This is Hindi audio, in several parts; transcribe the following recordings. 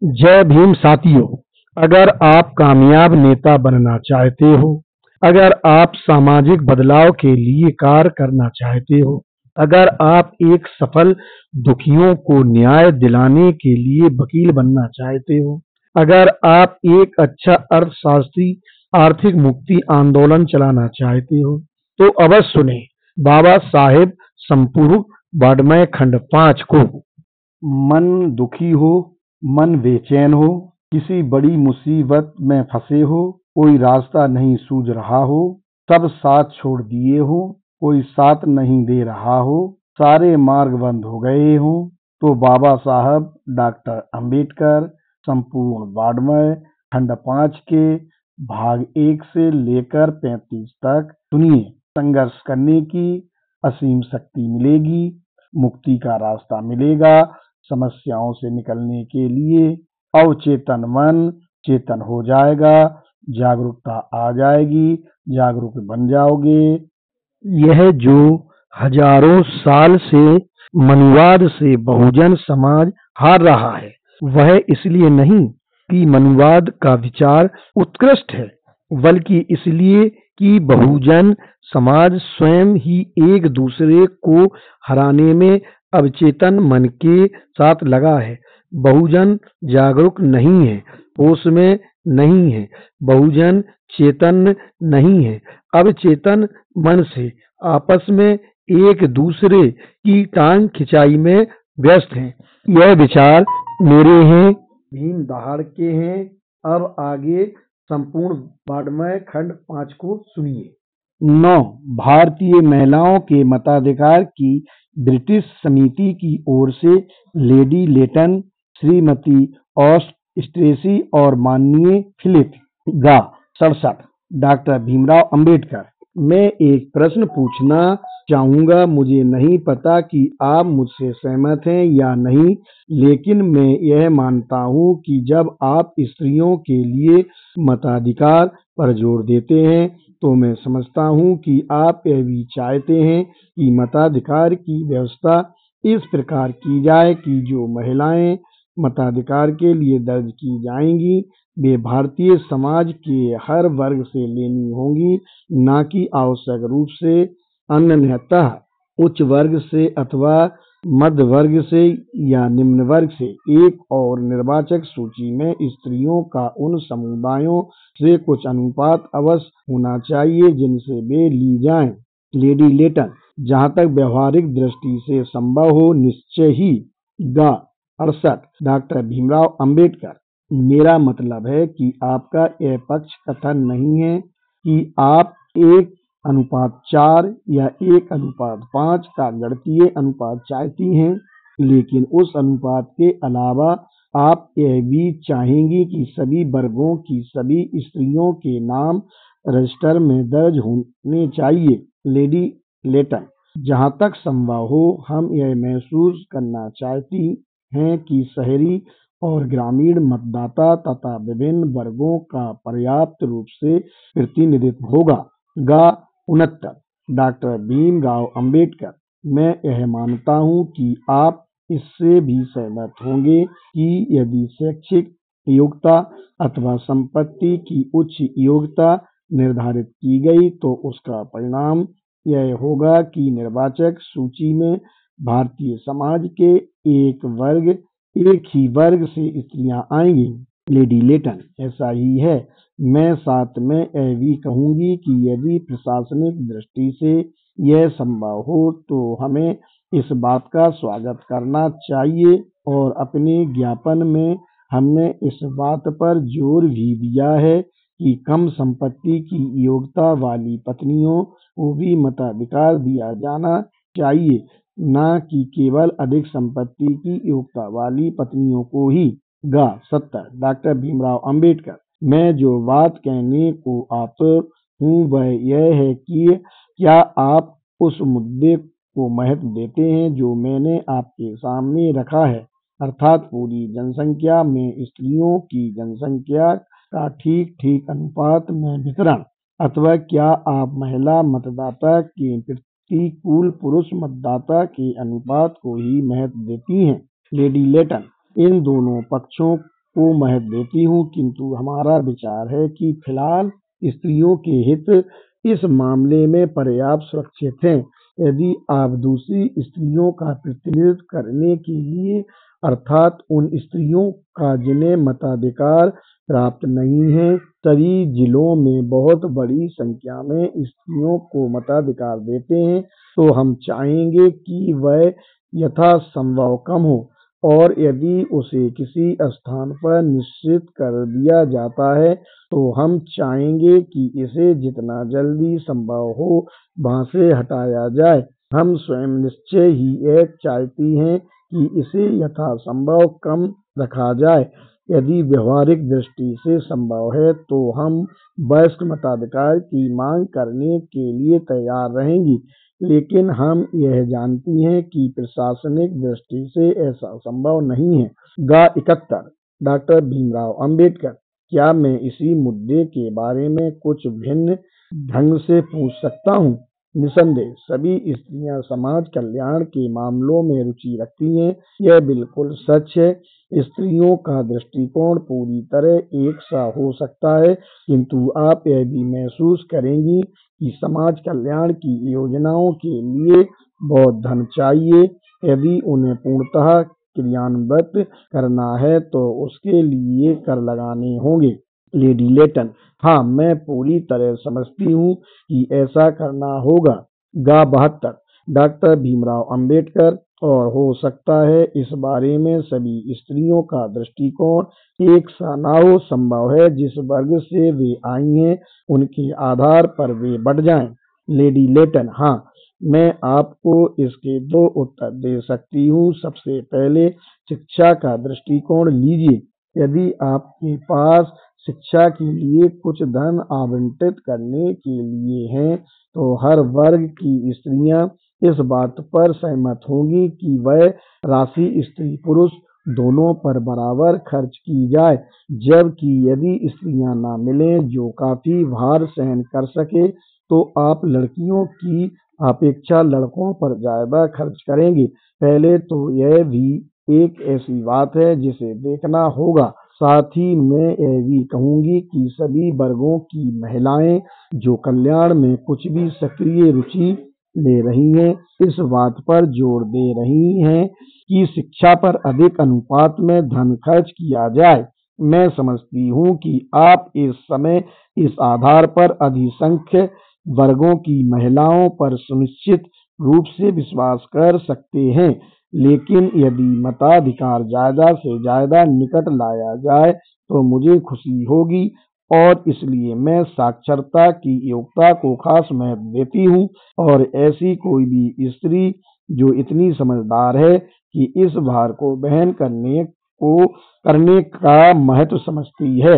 जय भीम साथियों। अगर आप कामयाब नेता बनना चाहते हो, अगर आप सामाजिक बदलाव के लिए कार्य करना चाहते हो, अगर आप एक सफल दुखियों को न्याय दिलाने के लिए वकील बनना चाहते हो, अगर आप एक अच्छा अर्थशास्त्री आर्थिक मुक्ति आंदोलन चलाना चाहते हो, तो अवश्य सुने बाबा साहेब संपूर्ण वाङ्मय खंड 5 को। मन दुखी हो, मन बेचैन हो, किसी बड़ी मुसीबत में फंसे हो, कोई रास्ता नहीं सूझ रहा हो, सब साथ छोड़ दिए हो, कोई साथ नहीं दे रहा हो, सारे मार्ग बंद हो गए हो, तो बाबा साहब डॉक्टर अंबेडकर संपूर्ण वाङ्मय खंड 5 के भाग 1 से लेकर 35 तक सुनिए। संघर्ष करने की असीम शक्ति मिलेगी, मुक्ति का रास्ता मिलेगा। समस्याओं से निकलने के लिए अवचेतन मन चेतन हो जाएगा, जागरूकता आ जाएगी, जागरूक बन जाओगे। यह जो हजारों साल से मनुवाद से बहुजन समाज हार रहा है, वह इसलिए नहीं कि मनुवाद का विचार उत्कृष्ट है, बल्कि इसलिए कि बहुजन समाज स्वयं ही एक दूसरे को हराने में अवचेतन मन के साथ लगा है। बहुजन जागरूक नहीं है, होश में नहीं है, बहुजन चेतन नहीं है, अवचेतन मन से आपस में एक दूसरे की टांग खिंचाई में व्यस्त हैं। यह विचार मेरे हैं, भीम दहाड़ के हैं। अब आगे संपूर्ण वाङ्मय खंड 5 को सुनिए। 9. भारतीय महिलाओं के मताधिकार की ब्रिटिश समिति की ओर से लेडी लेटन, श्रीमती ऑस्ट्रेसी और माननीय फिलिप गा 67 डॉक्टर भीमराव अंबेडकर। मैं एक प्रश्न पूछना चाहूंगा। मुझे नहीं पता कि आप मुझसे सहमत हैं या नहीं, लेकिन मैं यह मानता हूं कि जब आप स्त्रियों के लिए मताधिकार पर जोर देते हैं, तो मैं समझता हूं कि आप यह भी चाहते हैं कि मताधिकार की व्यवस्था इस प्रकार की जाए कि जो महिलाएं मताधिकार के लिए दर्ज की जाएंगी, वे भारतीय समाज के हर वर्ग से लेनी होंगी, न कि आवश्यक रूप से अन्यतः उच्च वर्ग से अथवा मध्य वर्ग से या निम्न वर्ग से। एक और निर्वाचक सूची में स्त्रियों का उन समुदायों से कुछ अनुपात अवश्य होना चाहिए जिनसे वे ली जाएं। लेडी लेटन, जहां तक व्यवहारिक दृष्टि से संभव हो, निश्चय ही। गा 68 डॉक्टर भीमराव अंबेडकर। मेरा मतलब है कि आपका यह पक्ष कथन नहीं है कि आप 1:4 या 1:5 का गणितीय अनुपात चाहती हैं, लेकिन उस अनुपात के अलावा आप यह भी चाहेंगी कि सभी वर्गों की सभी स्त्रियों के नाम रजिस्टर में दर्ज होने चाहिए। लेडी लेटन, जहां तक संभव हो, हम यह महसूस करना चाहती हैं कि शहरी और ग्रामीण मतदाता तथा विभिन्न वर्गों का पर्याप्त रूप से प्रतिनिधित्व होगा। गा 69 डॉक्टर भीमराव अंबेडकर। मैं यह मानता हूं कि आप इससे भी सहमत होंगे कि यदि शैक्षिक योग्यता अथवा संपत्ति की उच्च योग्यता निर्धारित की गई, तो उसका परिणाम यह होगा कि निर्वाचक सूची में भारतीय समाज के एक ही वर्ग से स्त्रियां आएंगी। लेडी लेटन, ऐसा ही है। मैं साथ में यह भी कहूंगी कि यदि प्रशासनिक दृष्टि से यह संभव हो, तो हमें इस बात का स्वागत करना चाहिए, और अपने ज्ञापन में हमने इस बात पर जोर भी दिया है कि कम संपत्ति की योग्यता वाली पत्नियों को भी मताधिकार दिया जाना चाहिए, न कि केवल अधिक संपत्ति की योग्यता वाली पत्नियों को ही। गा 70 डॉक्टर भीमराव अंबेडकर। मैं जो बात कहने को आतुर हूँ वह यह है कि क्या आप उस मुद्दे को महत्व देते हैं जो मैंने आपके सामने रखा है, अर्थात पूरी जनसंख्या में स्त्रियों की जनसंख्या का ठीक ठीक अनुपात में वितरण, अथवा क्या आप महिला मतदाता के प्रतिकूल पुरुष मतदाता के अनुपात को ही महत्व देती हैं। लेडी लेटन, इन दोनों पक्षों को महत्व देती हूँ, किंतु हमारा विचार है कि फिलहाल स्त्रियों के हित इस मामले में पर्याप्त सुरक्षित हैं। यदि आप दूसरी स्त्रियों का प्रतिनिधित्व करने के लिए, अर्थात उन स्त्रियों का जिन्हें मताधिकार प्राप्त नहीं है, सभी जिलों में बहुत बड़ी संख्या में स्त्रियों को मताधिकार देते हैं, तो हम चाहेंगे कि वह यथासंभव कम हो, और यदि उसे किसी स्थान पर निश्चित कर दिया जाता है, तो हम चाहेंगे कि इसे जितना जल्दी संभव हो वहां से हटाया जाए। हम स्वयं निश्चय ही यह चाहती हैं कि इसे यथासंभव कम रखा जाए। यदि व्यवहारिक दृष्टि से संभव है तो हम वयस्क मताधिकार की मांग करने के लिए तैयार रहेंगी, लेकिन हम यह जानती हैं कि प्रशासनिक दृष्टि से ऐसा संभव नहीं है। गा 71 डॉक्टर भीमराव अंबेडकर। क्या मैं इसी मुद्दे के बारे में कुछ भिन्न ढंग से पूछ सकता हूँ? निसंदेह सभी स्त्रियां समाज कल्याण के मामलों में रुचि रखती हैं, यह बिल्कुल सच है। स्त्रियों का दृष्टिकोण पूरी तरह एक सा हो सकता है, किंतु आप यह भी महसूस करेंगी कि समाज कल्याण की योजनाओं के लिए बहुत धन चाहिए। यदि उन्हें पूर्णतः क्रियान्वित करना है तो उसके लिए कर लगाने होंगे। लेडी लेटन। हाँ, मैं पूरी तरह समझती हूँ कि ऐसा करना होगा। गा 72 डॉक्टर भीमराव अंबेडकर। और हो सकता है इस बारे में सभी स्त्रियों का दृष्टिकोण एक सा न हो, संभव है जिस वर्ग से वे आई हैं उनके आधार पर वे बढ़ जाएं। लेडी लेटन। हाँ, मैं आपको इसके दो उत्तर दे सकती हूँ। सबसे पहले शिक्षा का दृष्टिकोण लीजिए। यदि आपके पास शिक्षा के लिए कुछ धन आवंटित करने के लिए है, तो हर वर्ग की स्त्रियां इस बात पर सहमत होंगी कि वह राशि स्त्री पुरुष दोनों पर बराबर खर्च की जाए। जबकि यदि स्त्रियां ना मिलें जो काफी भार सहन कर सके, तो आप लड़कियों की अपेक्षा लड़कों पर ज्यादा खर्च करेंगे। पहले तो यह भी एक ऐसी बात है जिसे देखना होगा। साथ ही मैं यह भी कहूंगी कि सभी वर्गों की महिलाएं जो कल्याण में कुछ भी सक्रिय रुचि ले रही हैं, इस बात पर जोर दे रही हैं कि शिक्षा पर अधिक अनुपात में धन खर्च किया जाए। मैं समझती हूँ कि आप इस समय इस आधार पर अधिसंख्य वर्गों की महिलाओं पर सुनिश्चित रूप से विश्वास कर सकते हैं, लेकिन यदि मताधिकार ज्यादा से ज्यादा निकट लाया जाए तो मुझे खुशी होगी, और इसलिए मैं साक्षरता की योग्यता को खास महत्व देती हूँ। और ऐसी कोई भी स्त्री जो इतनी समझदार है कि इस भार को वहन करने का महत्व समझती है,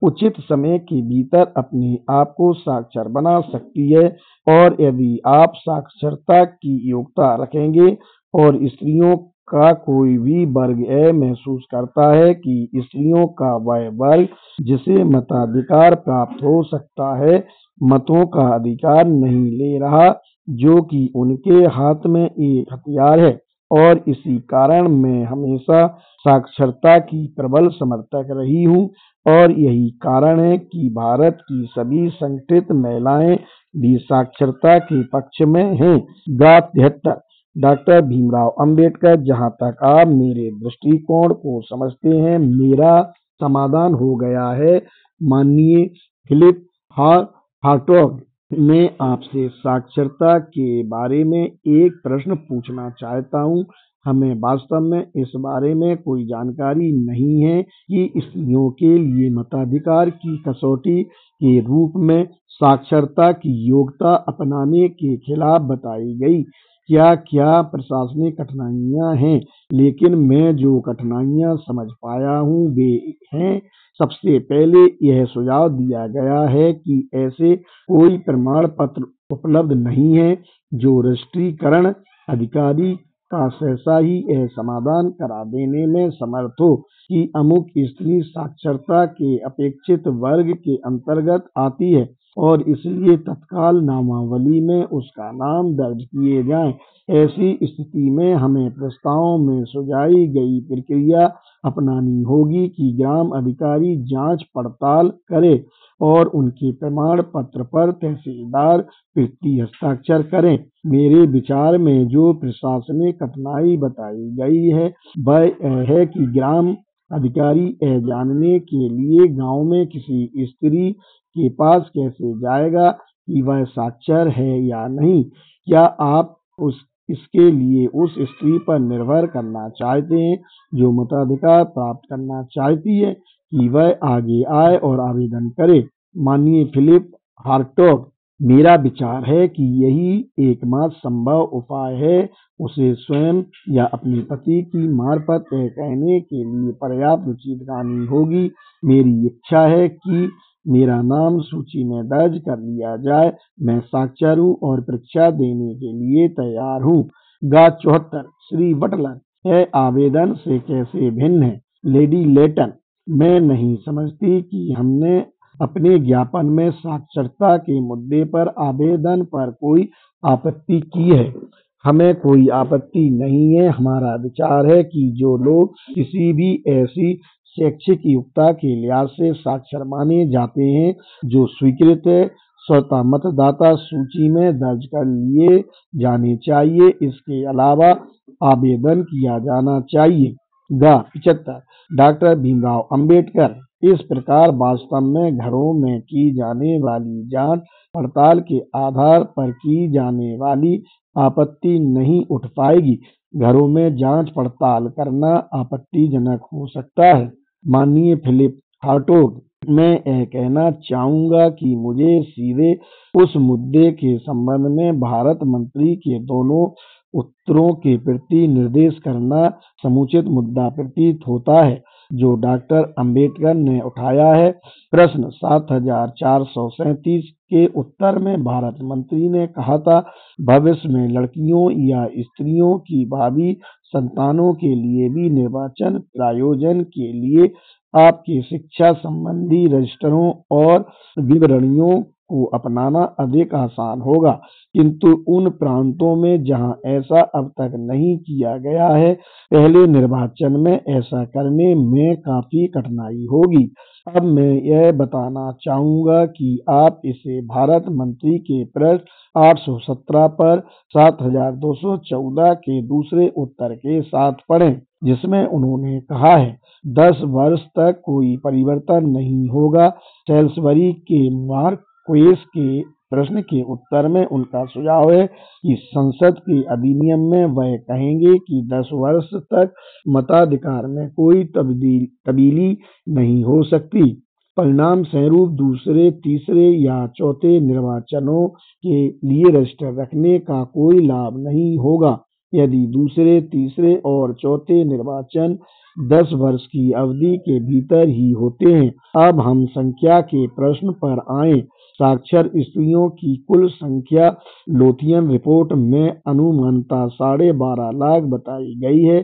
उचित समय के भीतर अपने आप को साक्षर बना सकती है। और यदि आप साक्षरता की योग्यता रखेंगे और स्त्रियों का कोई भी वर्ग यह महसूस करता है कि स्त्रियों का वह वर्ग जिसे मताधिकार प्राप्त हो सकता है, मतों का अधिकार नहीं ले रहा, जो कि उनके हाथ में एक हथियार है। और इसी कारण मैं हमेशा साक्षरता की प्रबल समर्थक रही हूँ, और यही कारण है कि भारत की सभी संगठित महिलाएं भी साक्षरता के पक्ष में हैं। गा 73 डॉक्टर भीमराव अंबेडकर। जहाँ तक आप मेरे दृष्टिकोण को समझते हैं, मेरा समाधान हो गया है। माननीय फिलिप हार्टॉग, मैं आपसे साक्षरता के बारे में एक प्रश्न पूछना चाहता हूँ। हमें वास्तव में इस बारे में कोई जानकारी नहीं है कि स्त्रियों के लिए मताधिकार की कसौटी के रूप में साक्षरता की योग्यता अपनाने के खिलाफ बताई गई क्या क्या प्रशासनिक कठिनाइयां हैं, लेकिन मैं जो कठिनाइयां समझ पाया हूँ वे हैं। सबसे पहले यह सुझाव दिया गया है कि ऐसे कोई प्रमाण पत्र उपलब्ध नहीं है जो रजिस्ट्रीकरण अधिकारी का सहसा ही यह समाधान करा देने में समर्थ हो कि अमुक स्त्री साक्षरता के अपेक्षित वर्ग के अंतर्गत आती है। और इसलिए तत्काल नामावली में उसका नाम दर्ज किए जाएं। ऐसी स्थिति में हमें प्रस्ताव में सुझाई गई प्रक्रिया अपनानी होगी कि ग्राम अधिकारी जांच पड़ताल करे और उनके प्रमाण पत्र पर तहसीलदार व्यक्ति हस्ताक्षर करें। मेरे विचार में जो प्रशासनिक कठिनाई बताई गई है वह यह है कि ग्राम अधिकारी यह जानने के लिए गांव में किसी स्त्री के पास कैसे जाएगा कि वह साक्षर है या नहीं। क्या आप इसके लिए उस स्त्री पर निर्भर करना चाहते हैं जो मताधिकार प्राप्त करना चाहती है कि वह आगे आए और आवेदन करे? माननीय फिलिप हार्टोग, मेरा विचार है कि यही एकमात्र संभव उपाय है। उसे स्वयं या अपने पति की मार्फत यह कहने के लिए पर्याप्त रुचि दिखानी होगी, मेरी इच्छा है कि मेरा नाम सूची में दर्ज कर लिया जाए। मैं साक्षर हूँ और परीक्षा देने के लिए तैयार हूँ। गा 74 श्री बटलर, यह आवेदन से कैसे भिन्न है? लेडी लेटन, मैं नहीं समझती कि हमने अपने ज्ञापन में साक्षरता के मुद्दे पर आवेदन पर कोई आपत्ति की है। हमें कोई आपत्ति नहीं है। हमारा विचार है कि जो लोग किसी भी ऐसी शैक्षिक योग्यता के लिहाज से साक्षर माने जाते हैं जो स्वीकृत है, स्वतः मतदाता सूची में दर्ज कर लिए जाने चाहिए। इसके अलावा आवेदन किया जाना चाहिए। गा 75 डॉक्टर भीमराव अंबेडकर, इस प्रकार वास्तव में घरों में की जाने वाली जांच पड़ताल के आधार पर की जाने वाली आपत्ति नहीं उठ पाएगी। घरों में जांच पड़ताल करना आपत्तिजनक हो सकता है। माननीय फिलिप हार्टोग, मैं यह कहना चाहूंगा कि मुझे सीधे उस मुद्दे के संबंध में भारत मंत्री के दोनों उत्तरों के प्रति निर्देश करना समुचित मुद्दा प्रतीत होता है जो डॉक्टर अंबेडकर ने उठाया है। प्रश्न 7437 के उत्तर में भारत मंत्री ने कहा था, भविष्य में लड़कियों या स्त्रियों की भावी संतानों के लिए भी निर्वाचन प्रायोजन के लिए आपके शिक्षा संबंधी रजिस्टरों और विवरणियों को अपनाना अधिक आसान होगा, किंतु उन प्रांतों में जहां ऐसा अब तक नहीं किया गया है, पहले निर्वाचन में ऐसा करने में काफी कठिनाई होगी। अब मैं यह बताना चाहूंगा कि आप इसे भारत मंत्री के प्रश्न 817 पर 7214 के दूसरे उत्तर के साथ पढ़ें, जिसमें उन्होंने कहा है 10 वर्ष तक कोई परिवर्तन नहीं होगा। सेल्सबरी के मार्क्वेस के प्रश्न के उत्तर में उनका सुझाव है कि संसद के अधिनियम में वह कहेंगे कि 10 वर्ष तक मताधिकार में कोई तब्दीली नहीं हो सकती। परिणाम स्वरूप दूसरे, तीसरे या चौथे निर्वाचनों के लिए रजिस्टर रखने का कोई लाभ नहीं होगा यदि दूसरे, तीसरे और चौथे निर्वाचन 10 वर्ष की अवधि के भीतर ही होते हैं। अब हम संख्या के प्रश्न पर आएं। साक्षर स्त्रियों की कुल संख्या लोथियन रिपोर्ट में अनुमानतः 12.5 लाख बताई गई है।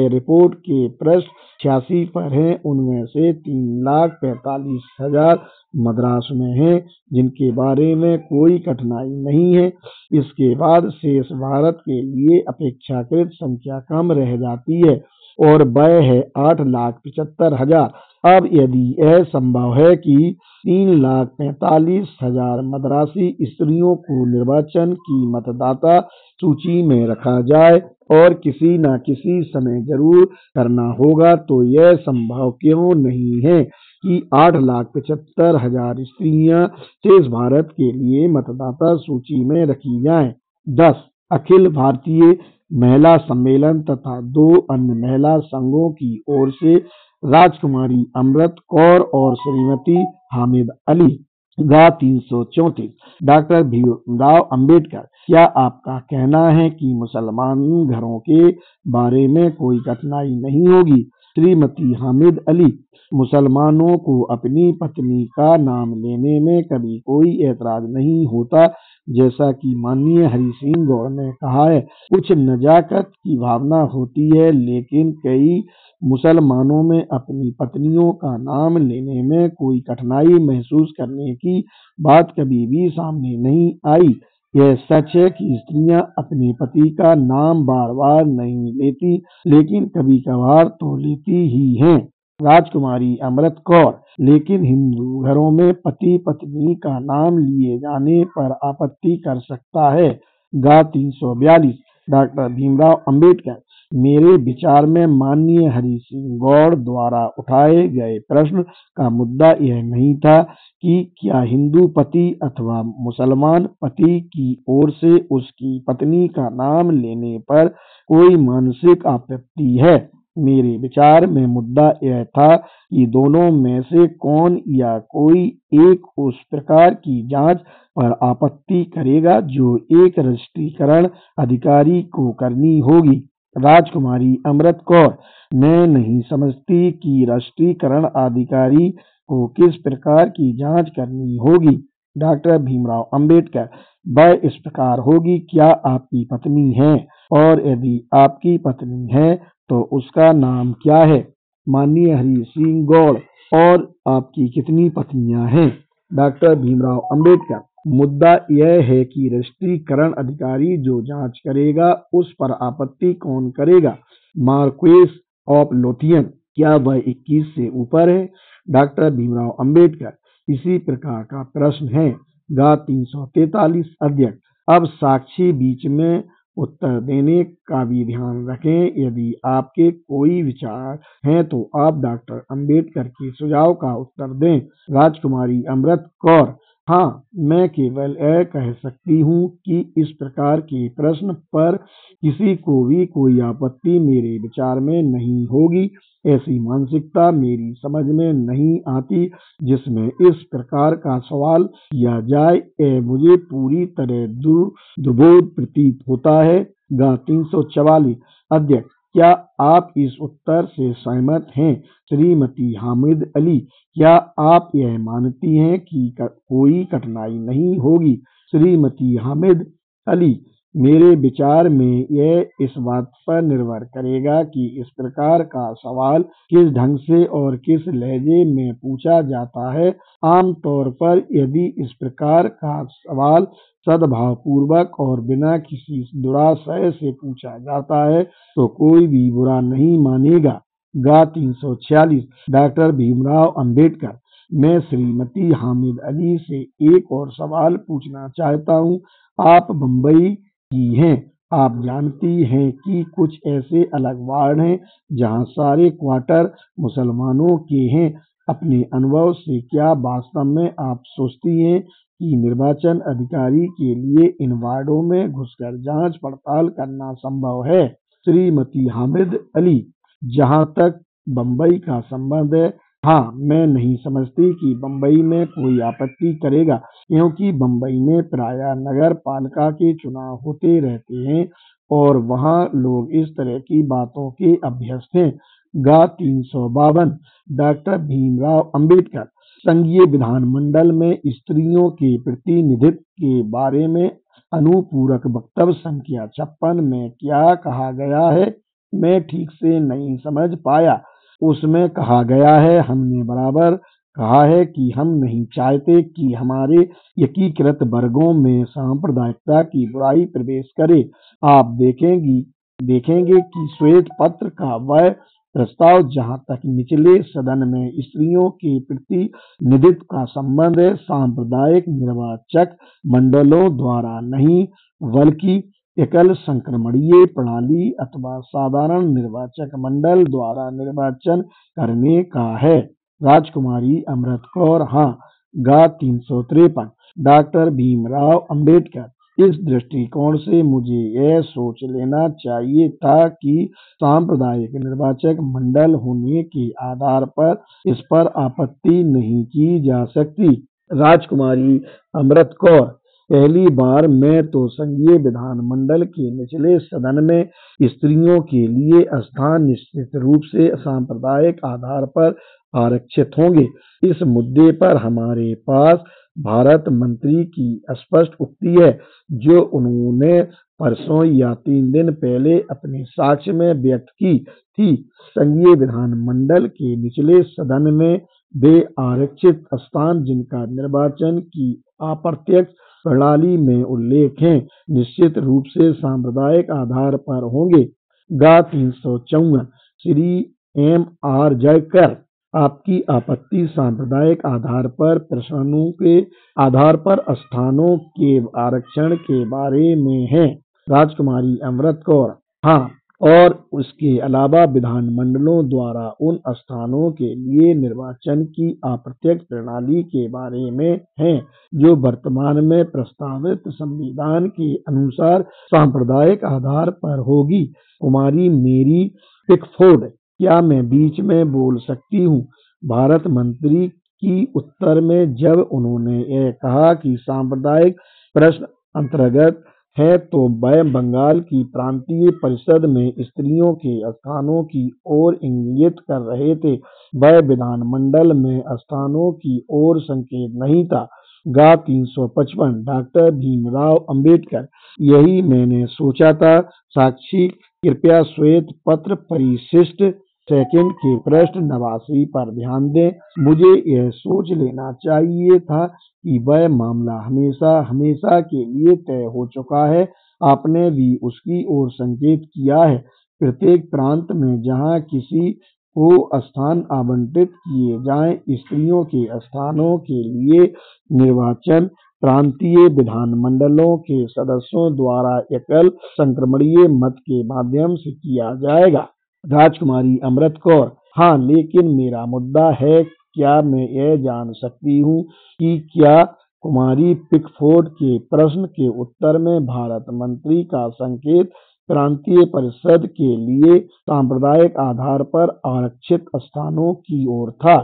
रिपोर्ट के प्रश्न 86 पर हैं, उनमें से 3,45,000 मद्रास में हैं, जिनके बारे में कोई कठिनाई नहीं है। इसके बाद शेष भारत के लिए अपेक्षाकृत संख्या कम रह जाती है और वह है 8,75,000। अब यदि यह संभव है कि 3,45,000 मद्रासी स्त्रियों को निर्वाचन की मतदाता सूची में रखा जाए और किसी न किसी समय जरूर करना होगा, तो यह संभव क्यों नहीं है कि 8,75,000 स्त्रियां शेष भारत के लिए मतदाता सूची में रखी जाएं। 10 अखिल भारतीय महिला सम्मेलन तथा 2 अन्य महिला संघों की ओर से राजकुमारी अमृत कौर और श्रीमती हामिद अली। गा 334 डॉक्टर भीमराव अंबेडकर, क्या आपका कहना है कि मुसलमान घरों के बारे में कोई कठिनाई नहीं होगी? श्रीमती हामिद अली, मुसलमानों को अपनी पत्नी का नाम लेने में कभी कोई ऐतराज नहीं होता। जैसा कि माननीय हरि सिंह गौर ने कहा है, कुछ नजाकत की भावना होती है, लेकिन कई मुसलमानों में अपनी पत्नियों का नाम लेने में कोई कठिनाई महसूस करने की बात कभी भी सामने नहीं आई। यह सच है कि स्त्रियां अपने पति का नाम बार बार नहीं लेती, लेकिन कभी कभार तो लेती ही हैं। राजकुमारी अमृत कौर: लेकिन हिंदू घरों में पति पत्नी का नाम लिए जाने पर आपत्ति कर सकता है। गा 342 डॉक्टर भीमराव अंबेडकर: मेरे विचार में माननीय हरि सिंह गौड़ द्वारा उठाए गए प्रश्न का मुद्दा यह नहीं था कि क्या हिंदू पति अथवा मुसलमान पति की ओर से उसकी पत्नी का नाम लेने पर कोई मानसिक आपत्ति है। मेरे विचार में मुद्दा यह था कि दोनों में से कौन या कोई एक उस प्रकार की जांच पर आपत्ति करेगा जो एक रजिस्ट्रीकरण अधिकारी को करनी होगी। राजकुमारी अमृत कौर: मैं नहीं समझती कि राष्ट्रीयकरण अधिकारी को किस प्रकार की जांच करनी होगी। डॉक्टर भीमराव अंबेडकर: वह इस प्रकार होगी, क्या आपकी पत्नी है, और यदि आपकी पत्नी है तो उसका नाम क्या है। माननीय हरि सिंह गौड़: और आपकी कितनी पत्नियां हैं। डॉक्टर भीमराव अंबेडकर: मुद्दा यह है कि राष्ट्रीयकरण अधिकारी जो जांच करेगा उस पर आपत्ति कौन करेगा। मार्क्वेस ऑफ लोथियन: क्या वह 21 से ऊपर है। डॉक्टर भीमराव अंबेडकर: इसी प्रकार का प्रश्न है। गा 343 अध्यक्ष: अब साक्षी बीच में उत्तर देने का भी ध्यान रखें। यदि आपके कोई विचार हैं तो आप डॉक्टर अंबेडकर के सुझाव का उत्तर दें। राजकुमारी अमृत कौर: हाँ, मैं केवल यह कह सकती हूँ कि इस प्रकार के प्रश्न पर किसी को भी कोई आपत्ति मेरे विचार में नहीं होगी। ऐसी मानसिकता मेरी समझ में नहीं आती जिसमें इस प्रकार का सवाल किया जाए। यह मुझे पूरी तरह दुर्बोध प्रतीत होता है। गा 344 अध्यक्ष: क्या आप इस उत्तर से सहमत हैं। श्रीमती हामिद अली: क्या आप यह मानती हैं कि कोई कठिनाई नहीं होगी। श्रीमती हामिद अली: मेरे विचार में यह इस बात पर निर्भर करेगा कि इस प्रकार का सवाल किस ढंग से और किस लहजे में पूछा जाता है। आमतौर पर यदि इस प्रकार का सवाल सद्भावपूर्वक और बिना किसी दुराशय से पूछा जाता है तो कोई भी बुरा नहीं मानेगा। गा 346 डॉक्टर भीमराव अंबेडकर: मैं श्रीमती हामिद अली से एक और सवाल पूछना चाहता हूँ। आप बम्बई की हैं। आप जानती हैं कि कुछ ऐसे अलग वार्ड हैं जहाँ सारे क्वार्टर मुसलमानों के हैं। अपने अनुभव से क्या वास्तव में आप सोचती हैं कि निर्वाचन अधिकारी के लिए इन वार्डों में घुसकर जांच पड़ताल करना संभव है। श्रीमती हामिद अली: जहाँ तक बम्बई का संबंध है, हाँ, मैं नहीं समझती कि बम्बई में कोई आपत्ति करेगा, क्योंकि बम्बई में प्रायः नगर पालिका के चुनाव होते रहते हैं और वहाँ लोग इस तरह की बातों के अभ्यस्त हैं। गा 352 डॉक्टर भीमराव अंबेडकर: संघीय विधानमंडल में स्त्रियों के प्रतिनिधित्व के बारे में अनुपूरक वक्तव्य संख्या 56 में क्या कहा गया है। मैं ठीक से नहीं समझ पाया। उसमें कहा गया है, हमने बराबर कहा है कि हम नहीं चाहते कि हमारे एकीकृत वर्गों में सांप्रदायिकता की बुराई प्रवेश करे। आप देखेंगे कि श्वेत पत्र का वह प्रस्ताव जहाँ तक निचले सदन में स्त्रियों के प्रतिनिधित्व का संबंध है, सांप्रदायिक निर्वाचक मंडलों द्वारा नहीं बल्कि एकल संक्रमणीय प्रणाली अथवा साधारण निर्वाचक मंडल द्वारा निर्वाचन करने का है। राजकुमारी अमृत कौर: हाँ। गा 353 डॉक्टर भीमराव अंबेडकर: इस दृष्टिकोण से मुझे यह सोच लेना चाहिए था कि सांप्रदायिक निर्वाचक मंडल होने के आधार पर इस पर आपत्ति नहीं की जा सकती। राजकुमारी अमृत कौर: पहली बार मैं तो संघीय विधानमंडल के निचले सदन में स्त्रियों के लिए स्थान निश्चित रूप से सांप्रदायिक आधार पर आरक्षित होंगे। इस मुद्दे पर हमारे पास भारत मंत्री की स्पष्ट उक्ति है, जो उन्होंने परसों या 3 दिन पहले अपने साक्ष्य में व्यक्त की थी। संघीय विधानमंडल के निचले सदन में वे आरक्षित स्थान जिनका निर्वाचन की अप्रत्यक्ष प्रणाली में उल्लेख है, निश्चित रूप से सांप्रदायिक आधार पर होंगे। गा 354 श्री M.R. जयकर, आपकी आपत्ति सांप्रदायिक आधार पर प्रश्नों के आधार पर स्थानों के आरक्षण के बारे में है। राजकुमारी अमृत कौर, हाँ, और उसके अलावा विधानमंडलों द्वारा उन स्थानों के लिए निर्वाचन की अप्रत्यक्ष प्रणाली के बारे में है, जो वर्तमान में प्रस्तावित संविधान के अनुसार सांप्रदायिक आधार पर होगी। कुमारी मेरी पिकफोर्ड, क्या मैं बीच में बोल सकती हूँ? भारत मंत्री की उत्तर में जब उन्होंने यह कहा कि सांप्रदायिक प्रश्न अंतर्गत है, तो वह बंगाल की प्रांतीय परिषद में स्त्रियों के स्थानों की ओर इंगित कर रहे थे। वह विधानमंडल में स्थानों की ओर संकेत नहीं था। गा 355 डॉक्टर भीमराव अंबेडकर, यही मैंने सोचा था। साक्षी, कृपया श्वेत पत्र परिशिष्ट सेकंड के पृष्ठ 89 पर ध्यान दें। मुझे यह सोच लेना चाहिए था कि वह मामला हमेशा हमेशा के लिए तय हो चुका है। आपने भी उसकी ओर संकेत किया है। प्रत्येक प्रांत में जहां किसी को स्थान आवंटित किए जाएं, स्त्रियों के स्थानों के लिए निर्वाचन प्रांतीय विधानमंडलों के सदस्यों द्वारा एकल संक्रमणीय मत के माध्यम से किया जाएगा। राजकुमारी अमृत कौर, हाँ, लेकिन मेरा मुद्दा है, क्या मैं यह जान सकती हूँ कि क्या कुमारी पिकफोर्ड के प्रश्न के उत्तर में भारत मंत्री का संकेत प्रांतीय परिषद के लिए सांप्रदायिक आधार पर आरक्षित स्थानों की ओर था?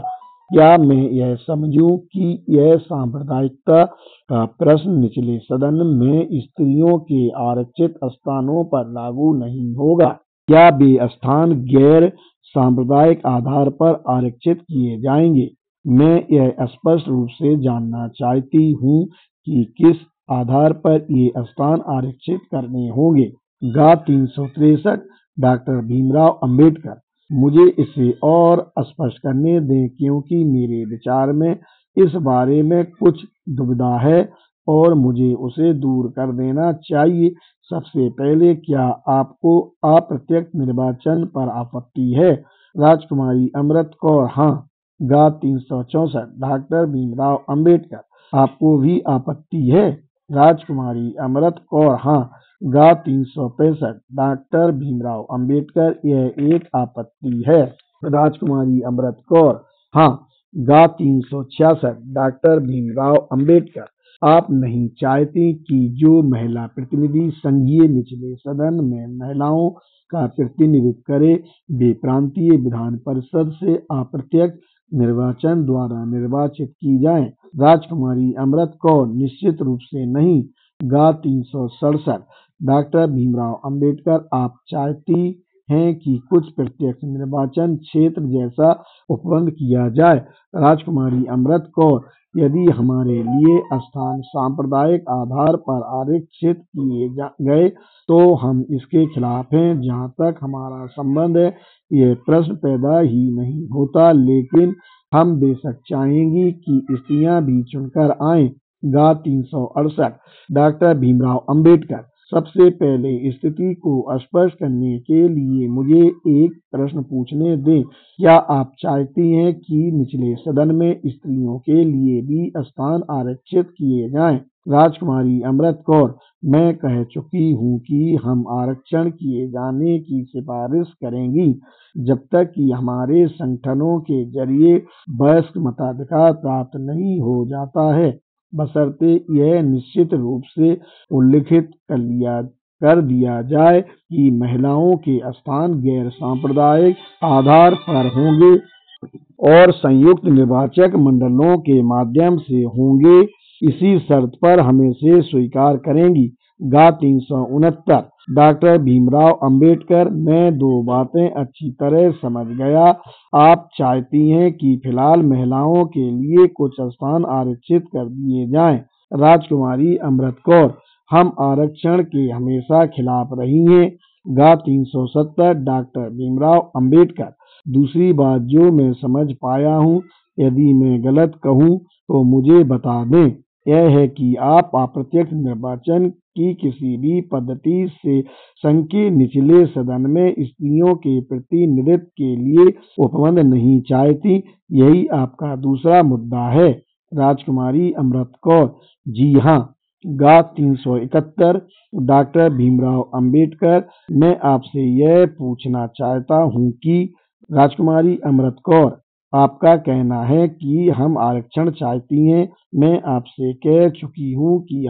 क्या मैं यह समझूं कि यह सांप्रदायिकता का प्रश्न निचले सदन में स्त्रियों के आरक्षित स्थानों पर लागू नहीं होगा? क्या वे स्थान गैर सांप्रदायिक आधार पर आरक्षित किए जाएंगे? मैं यह स्पष्ट रूप से जानना चाहती हूँ कि किस आधार पर ये स्थान आरक्षित करने होंगे। गा 363 डॉक्टर भीमराव अंबेडकर, मुझे इसे और स्पष्ट करने दें, क्योंकि मेरे विचार में इस बारे में कुछ दुविधा है और मुझे उसे दूर कर देना चाहिए। सबसे पहले, क्या आपको अप्रत्यक्ष निर्वाचन पर आपत्ति है? राजकुमारी अमृत कौर, हाँ। गा 364 डॉक्टर भीमराव अंबेडकर, आपको भी आपत्ति है? राजकुमारी अमृत कौर, हाँ। गा 365 डॉक्टर भीमराव अंबेडकर, यह एक आपत्ति है। राजकुमारी अमृत कौर, हाँ। गा 366 डॉक्टर भीमराव अंबेडकर, आप नहीं चाहती कि जो महिला प्रतिनिधि संघीय निचले सदन में महिलाओं का प्रतिनिधित्व करे, वे प्रांतीय विधान परिषद से अप्रत्यक्ष निर्वाचन द्वारा निर्वाचित की जाएं? राजकुमारी अमृत कौर, निश्चित रूप से नहीं। गा 367 डॉक्टर भीमराव अंबेडकर, आप चाहती हैं कि कुछ प्रत्यक्ष निर्वाचन क्षेत्र जैसा उपबंध किया जाए? राजकुमारी अमृत कौर, यदि हमारे लिए स्थान सांप्रदायिक आधार पर आरक्षित किए गए तो हम इसके खिलाफ हैं। जहाँ तक हमारा संबंध है, यह प्रश्न पैदा ही नहीं होता, लेकिन हम बेशक चाहेंगी कि स्त्रियां भी चुनकर आएं। गा 368 डॉक्टर भीमराव अंबेडकर, सबसे पहले स्थिति को स्पष्ट करने के लिए मुझे एक प्रश्न पूछने दें। क्या आप चाहती हैं कि निचले सदन में स्त्रियों के लिए भी स्थान आरक्षित किए जाएं? राजकुमारी अमृत कौर, मैं कह चुकी हूँ कि हम आरक्षण किए जाने की सिफारिश करेंगी जब तक कि हमारे संगठनों के जरिए वयस्क मताधिकार प्राप्त नहीं हो जाता है, बशर्ते यह निश्चित रूप से उल्लिखित कर दिया जाए कि महिलाओं के स्थान गैर सांप्रदायिक आधार पर होंगे और संयुक्त निर्वाचक मंडलों के माध्यम से होंगे। इसी शर्त पर हम इसे स्वीकार करेंगी। गा 369 डॉक्टर भीमराव अंबेडकर, मैं 2 बातें अच्छी तरह समझ गया। आप चाहती हैं कि फिलहाल महिलाओं के लिए कुछ स्थान आरक्षित कर दिए जाएं। राजकुमारी अमृत कौर, हम आरक्षण के हमेशा खिलाफ रही हैं। गा 370 डॉक्टर भीमराव अंबेडकर, दूसरी बात जो मैं समझ पाया हूँ, यदि मैं गलत कहूँ तो मुझे बता दें, यह है कि आप अप्रत्यक्ष निर्वाचन की किसी भी पद्धति से संघ के निचले सदन में स्त्रियों के प्रतिनिधित्व के लिए उपबंध नहीं चाहती। यही आपका दूसरा मुद्दा है। राजकुमारी अमृत कौर, जी हाँ। गा 371 डॉक्टर भीमराव अंबेडकर, मैं आपसे यह पूछना चाहता हूँ कि राजकुमारी अमृत कौर, आपका कहना है कि हम आरक्षण चाहती हैं। मैं आपसे कह चुकी हूँ कि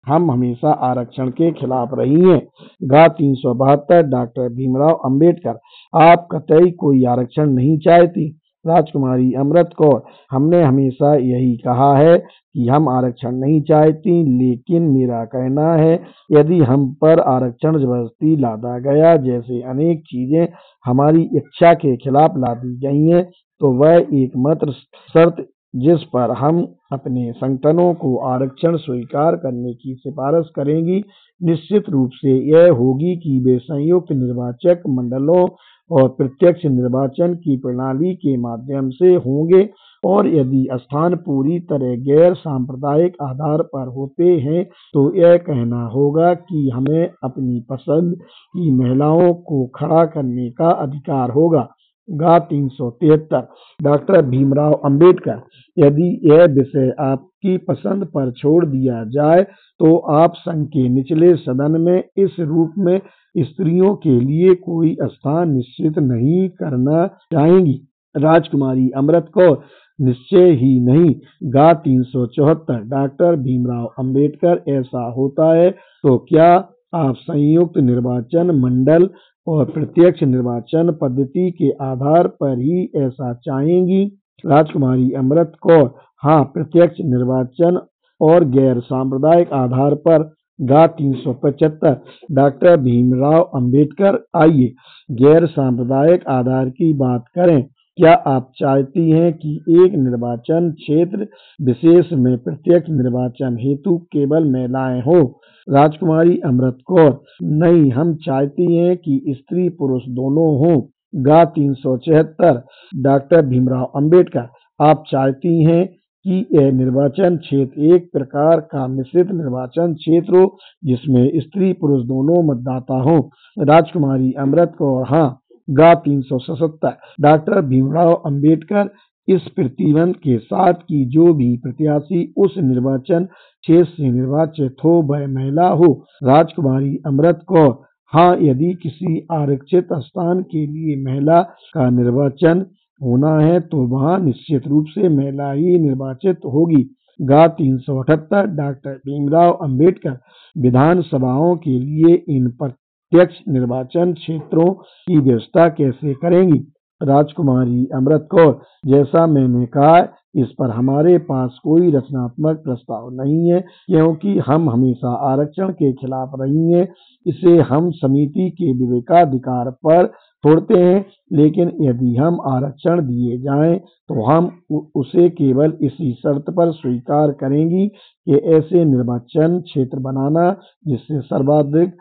हम हमेशा आरक्षण के खिलाफ रही हैं। गा 372 डॉक्टर भीमराव अंबेडकर, आप कतई कोई आरक्षण नहीं चाहती। राजकुमारी अमृत कौर, हमने हमेशा यही कहा है कि हम आरक्षण नहीं चाहती, लेकिन मेरा कहना है यदि हम पर आरक्षण जबरदस्ती लादा गया, जैसे अनेक चीजें हमारी इच्छा के खिलाफ ला दी गई हैं, तो वह एकमात्र शर्त जिस पर हम अपने संगठनों को आरक्षण स्वीकार करने की सिफारिश करेंगी, निश्चित रूप से यह होगी कि वे संयुक्त निर्वाचक मंडलों और प्रत्यक्ष निर्वाचन की प्रणाली के माध्यम से होंगे, और यदि स्थान पूरी तरह गैर सांप्रदायिक आधार पर होते हैं तो यह कहना होगा कि हमें अपनी पसंद की महिलाओं को खड़ा करने का अधिकार होगा। गा 373 डॉक्टर भीमराव अंबेडकर, यदि यह विषय आपकी पसंद पर छोड़ दिया जाए तो आप संघ के निचले सदन में इस रूप में स्त्रियों के लिए कोई स्थान निश्चित नहीं करना चाहेंगी। राजकुमारी अमृत कौर, निश्चय ही नहीं। गा 374 डॉक्टर भीमराव अंबेडकर, ऐसा होता है तो क्या आप संयुक्त निर्वाचन मंडल और प्रत्यक्ष निर्वाचन पद्धति के आधार पर ही ऐसा चाहेंगी। राजकुमारी अमृत कौर, हाँ, प्रत्यक्ष निर्वाचन और गैर सांप्रदायिक आधार पर। गा 375 डॉक्टर भीमराव अंबेडकर, आइए गैर सांप्रदायिक आधार की बात करें। क्या आप चाहती हैं कि एक निर्वाचन क्षेत्र विशेष में प्रत्यक्ष निर्वाचन हेतु केवल महिलाएं हो। राजकुमारी अमृत कौर, नहीं, हम चाहती हैं कि स्त्री पुरुष दोनों हों। गा 376 डॉक्टर भीमराव अंबेडकर, आप चाहती हैं कि यह निर्वाचन क्षेत्र एक प्रकार का मिश्रित निर्वाचन क्षेत्र हो जिसमें स्त्री पुरुष दोनों मतदाता हों। राजकुमारी अमृत कौर, हाँ। गा 377 डॉक्टर भीमराव अंबेडकर, इस प्रतिबंध के साथ कि जो भी प्रत्याशी उस निर्वाचन क्षेत्र से निर्वाचित हो वह महिला हो। राजकुमारी अमृत कौर, हाँ, यदि किसी आरक्षित स्थान के लिए महिला का निर्वाचन होना है तो वहां निश्चित रूप से महिला ही निर्वाचित होगी। गा 378 डॉक्टर भीमराव अंबेडकर, विधानसभाओं के लिए इन प्रत्यक्ष निर्वाचन क्षेत्रों की व्यवस्था कैसे करेंगी। राजकुमारी अमृत कौर, जैसा मैंने कहा, इस पर हमारे पास कोई रचनात्मक प्रस्ताव नहीं है, क्योंकि हम हमेशा आरक्षण के खिलाफ रही हैं। इसे हम समिति के विवेकाधिकार पर छोड़ते हैं, लेकिन यदि हम आरक्षण दिए जाएं तो हम उसे केवल इसी शर्त पर स्वीकार करेंगी कि ऐसे निर्वाचन क्षेत्र बनाना जिससे सर्वाधिक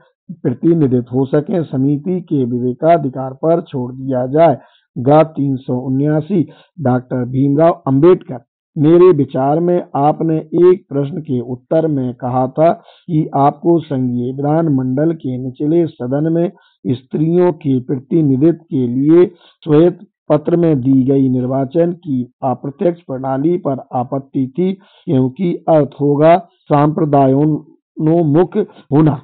प्रतिनिधित्व हो सके समिति के विवेकाधिकार पर छोड़ दिया जाए। गा 379 डॉक्टर भीमराव अंबेडकर, मेरे विचार में आपने एक प्रश्न के उत्तर में कहा था कि आपको संघीय विधान मंडल के निचले सदन में स्त्रियों के प्रतिनिधित्व के लिए श्वेत पत्र में दी गई निर्वाचन की अप्रत्यक्ष प्रणाली पर आपत्ति थी, क्योंकि अर्थ होगा सांप्रदायोन्मुख होना।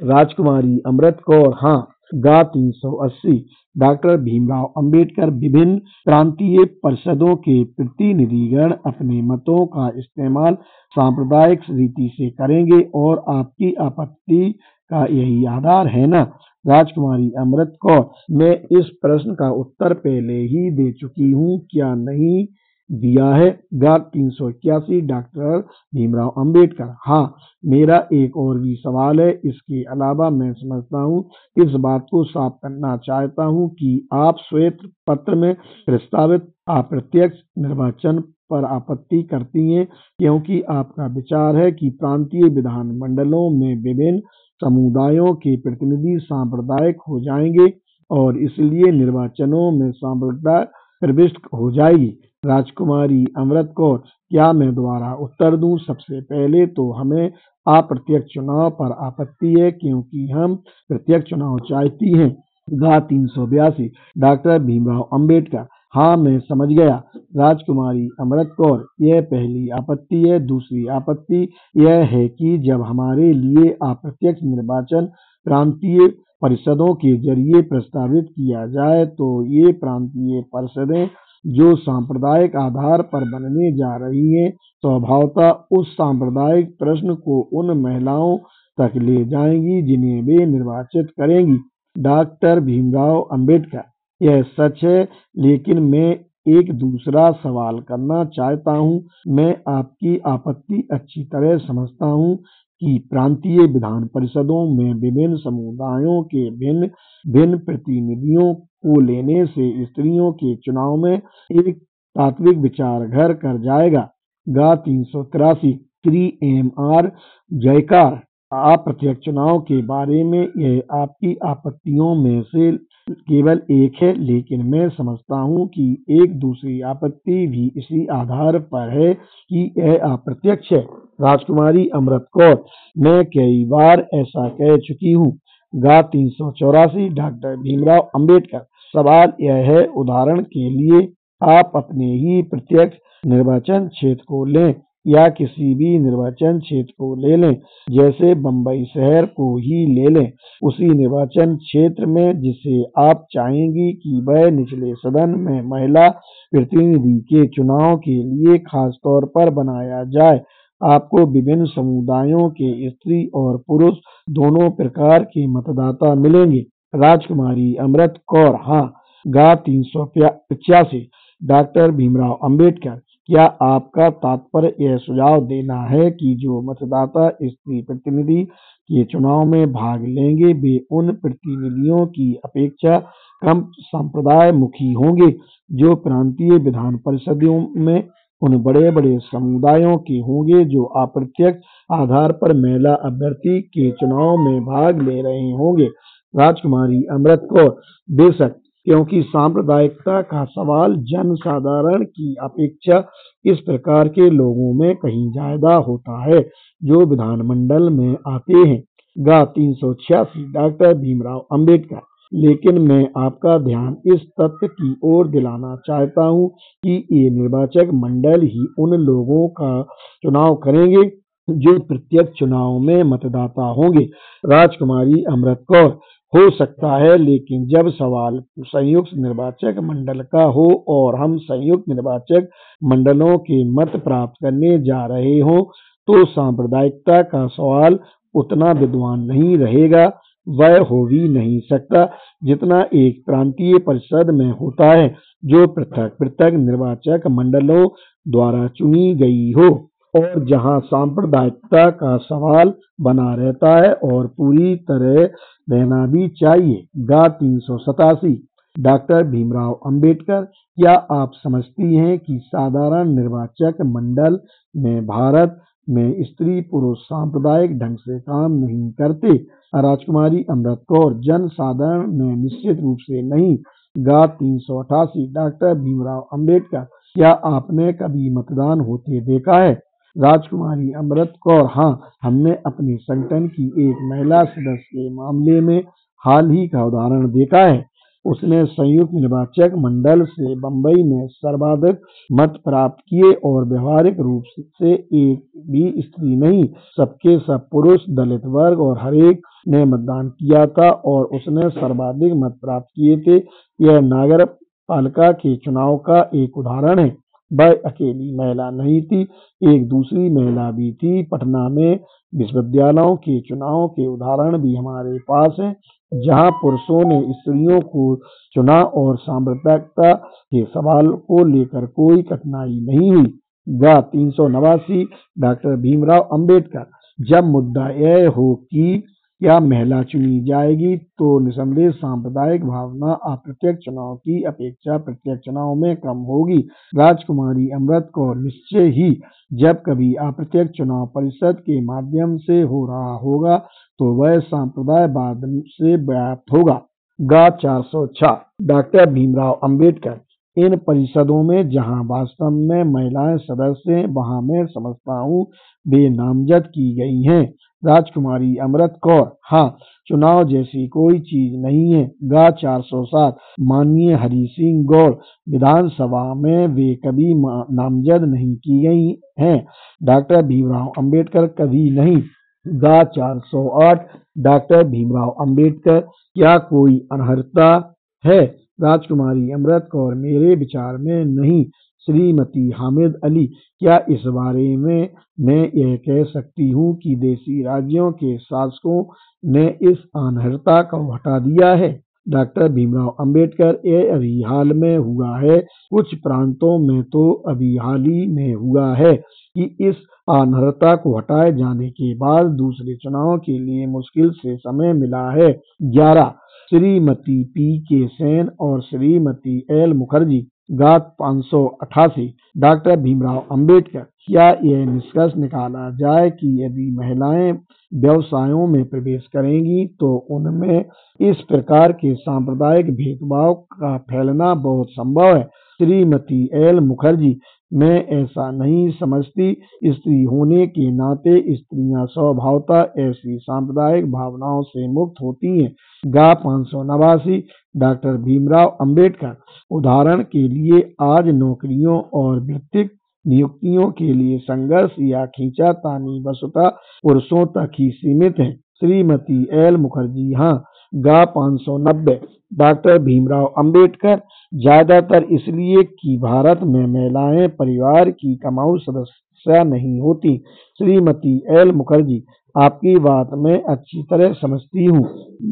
राजकुमारी अमृत कौर, हाँ। गा 380 डॉक्टर भीमराव अंबेडकर, विभिन्न प्रांतीय परिषदों के प्रतिनिधिगण अपने मतों का इस्तेमाल सांप्रदायिक रीति से करेंगे और आपकी आपत्ति का यही आधार है ना। राजकुमारी अमृत कौर, मैं इस प्रश्न का उत्तर पहले ही दे चुकी हूँ, क्या नहीं। दिया है। गा 381 डॉक्टर भीमराव अंबेडकर। हाँ, मेरा एक और भी सवाल है। इसके अलावा मैं समझता हूँ इस बात को साफ करना चाहता हूँ कि आप श्वेत पत्र में प्रस्तावित अप्रत्यक्ष निर्वाचन पर आपत्ति करती हैं क्योंकि आपका विचार है कि प्रांतीय विधान मंडलों में विभिन्न समुदायों के प्रतिनिधि सांप्रदायिक हो जाएंगे और इसलिए निर्वाचनों में सांप्रदाय प्रविष्ट हो जाएगी। राजकुमारी अमृत कौर, क्या मैं दोबारा उत्तर दूं? सबसे पहले तो हमें अप्रत्यक्ष चुनाव पर आपत्ति है क्योंकि हम प्रत्यक्ष चुनाव चाहती हैं। गा 382 डॉक्टर भीमराव अंबेडकर। हाँ, मैं समझ गया। राजकुमारी अमृत कौर, यह पहली आपत्ति है। दूसरी आपत्ति यह है कि जब हमारे लिए अप्रत्यक्ष निर्वाचन प्रांतीय परिषदों के जरिए प्रस्तावित किया जाए तो ये प्रांतीय परिषदें जो सांप्रदायिक आधार पर बनने जा रही हैं स्वभावतः उस सांप्रदायिक प्रश्न को उन महिलाओं तक ले जाएंगी जिन्हें वे निर्वाचित करेंगी। डॉक्टर भीमराव अंबेडकर, यह सच है, लेकिन मैं एक दूसरा सवाल करना चाहता हूँ। मैं आपकी आपत्ति अच्छी तरह समझता हूँ कि प्रांतीय विधान परिषदों में विभिन्न समुदायों के भिन्न भिन्न प्रतिनिधियों को लेने से स्त्रियों के चुनाव में एक तात्विक विचार घर कर जाएगा। गा 383 श्री एम.आर. जयकार। अप्रत्यक्ष चुनाव के बारे में यह आपकी आपत्तियों में से केवल एक है, लेकिन मैं समझता हूँ कि एक दूसरी आपत्ति भी इसी आधार पर है कि यह अप्रत्यक्ष है। राजकुमारी अमृत कौर, मैं कई बार ऐसा कह चुकी हूँ। गा 384 डॉक्टर भीमराव अंबेडकर। सवाल यह है, उदाहरण के लिए आप अपने ही प्रत्यक्ष निर्वाचन क्षेत्र को लें या किसी भी निर्वाचन क्षेत्र को ले लें, जैसे बम्बई शहर को ही ले लें। उसी निर्वाचन क्षेत्र में जिसे आप चाहेंगी कि वह निचले सदन में महिला प्रतिनिधि के चुनाव के लिए खास तौर पर बनाया जाए, आपको विभिन्न समुदायों के स्त्री और पुरुष दोनों प्रकार के मतदाता मिलेंगे। राजकुमारी अमृत कौर। हाँ। गा 385 डॉक्टर भीमराव अंबेडकर। क्या आपका तात्पर्य यह सुझाव देना है कि जो मतदाता स्त्री प्रतिनिधि के चुनाव में भाग लेंगे वे उन प्रतिनिधियों की अपेक्षा कम संप्रदाय मुखी होंगे जो प्रांतीय विधान परिषदों में उन बड़े बड़े समुदायों के होंगे जो अप्रत्यक्ष आधार पर महिला अभ्यर्थी के चुनाव में भाग ले रहे होंगे? राजकुमारी अमृत कौर। बेशक, क्योंकि सांप्रदायिकता का सवाल जनसाधारण की अपेक्षा इस प्रकार के लोगों में कहीं ज्यादा होता है जो विधानमंडल में आते हैं। गा 386 डॉक्टर भीमराव अंबेडकर। लेकिन मैं आपका ध्यान इस तथ्य की ओर दिलाना चाहता हूँ कि ये निर्वाचक मंडल ही उन लोगों का चुनाव करेंगे जो प्रत्यक्ष चुनाव में मतदाता होंगे। राजकुमारी अमृत कौर। हो सकता है, लेकिन जब सवाल संयुक्त निर्वाचक मंडल का हो और हम संयुक्त निर्वाचक मंडलों के मत प्राप्त करने जा रहे हों तो सांप्रदायिकता का सवाल उतना विद्वान नहीं रहेगा, वह हो भी नहीं सकता जितना एक प्रांतीय परिषद में होता है जो पृथक पृथक निर्वाचक मंडलों द्वारा चुनी गई हो और जहां सांप्रदायिकता का सवाल बना रहता है और पूरी तरह रहना भी चाहिए। गा 387 डॉक्टर भीमराव अंबेडकर। क्या आप समझती हैं कि साधारण निर्वाचक मंडल में भारत में स्त्री पुरुष सांप्रदायिक ढंग से काम नहीं करते? राजकुमारी अमृत कौर। जन साधारण में निश्चित रूप से नहीं। गा 388 डॉक्टर भीमराव अंबेडकर। क्या आपने कभी मतदान होते देखा है? राजकुमारी अमृत कौर। हाँ, हमने अपने संगठन की एक महिला सदस्य के मामले में हाल ही का उदाहरण देखा है। उसने संयुक्त निर्वाचक मंडल से बम्बई में सर्वाधिक मत प्राप्त किए और व्यवहारिक रूप से एक भी स्त्री नहीं, सबके सब पुरुष, दलित वर्ग और हरेक ने मतदान किया था और उसने सर्वाधिक मत प्राप्त किए थे। यह नगर पालिका के चुनाव का एक उदाहरण है। वह अकेली महिला नहीं थी, एक दूसरी महिला भी थी। पटना में विश्वविद्यालयों के चुनाव के उदाहरण भी हमारे पास हैं। जहां पुरुषों ने स्त्रियों को चुना और सांप्रदायिकता के सवाल को लेकर कोई कठिनाई नहीं हुई। गा 389 डॉक्टर भीमराव अंबेडकर। जब मुद्दा यह हो कि क्या महिला चुनी जाएगी तो निसंदेह सांप्रदायिक भावना अप्रत्यक्ष चुनाव की अपेक्षा प्रत्यक्ष चुनाव में कम होगी। राजकुमारी अमृत कौर। निश्चय ही जब कभी अप्रत्यक्ष चुनाव परिषद के माध्यम से हो रहा होगा तो वह सांप्रदायवाद से व्याप्त होगा। गा 406 डॉक्टर भीमराव अंबेडकर। इन परिषदों में जहां वास्तव में महिलाएं सदस्य हैं वहां मैं समझता हूं वे नामजद की गई हैं। राजकुमारी अमृत कौर। हाँ, चुनाव जैसी कोई चीज नहीं है। गा 407 माननीय हरि सिंह गौर। विधानसभा में वे कभी नामजद नहीं की गई हैं। डॉक्टर भीमराव अंबेडकर कभी नहीं। गा 408 डॉक्टर भीमराव अंबेडकर। क्या कोई अनर्हता है? राजकुमारी अमृत कौर। मेरे विचार में नहीं। श्रीमती हामिद अली। क्या इस बारे में मैं यह कह सकती हूँ कि देशी राज्यों के शासकों ने इस अनर्हता को हटा दिया है? डॉक्टर भीमराव अंबेडकर। यह अभी हाल में हुआ है। कुछ प्रांतों में तो अभी हाल ही में हुआ है कि इस अनर्हता को हटाए जाने के बाद दूसरे चुनाव के लिए मुश्किल से समय मिला है। 11 श्रीमती पी के सेन और श्रीमती एल मुखर्जी। गात 588 डॉक्टर भीमराव अंबेडकर। क्या यह निष्कर्ष निकाला जाए कि यदि महिलाएं व्यवसायों में प्रवेश करेंगी तो उनमें इस प्रकार के सांप्रदायिक भेदभाव का फैलना बहुत संभव है? श्रीमती एल मुखर्जी। मैं ऐसा नहीं समझती। स्त्री होने के नाते स्त्रियां स्वभावतः ऐसी सांप्रदायिक भावनाओं से मुक्त होती हैं। गा 589 डॉक्टर भीमराव अंबेडकर। उदाहरण के लिए आज नौकरियों और वृत्तिक नियुक्तियों के लिए संघर्ष या खींचातानी वस्तुतः पुरुषों तक ही सीमित है। श्रीमती एल मुखर्जी। हाँ। गा 590 डॉक्टर भीमराव अंबेडकर। ज्यादातर इसलिए कि भारत में महिलाएं परिवार की कमाऊ सदस्य नहीं होती। श्रीमती एल मुखर्जी। आपकी बात मैं अच्छी तरह समझती हूँ।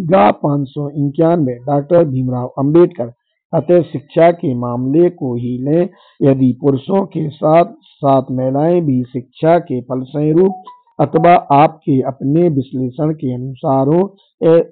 गा 591 डॉक्टर भीमराव अंबेडकर। अतः शिक्षा के मामले को ही लें, यदि पुरुषों के साथ साथ महिलाएं भी शिक्षा के फलस्वरूप अथवा आपके अपने विश्लेषण के अनुसार हो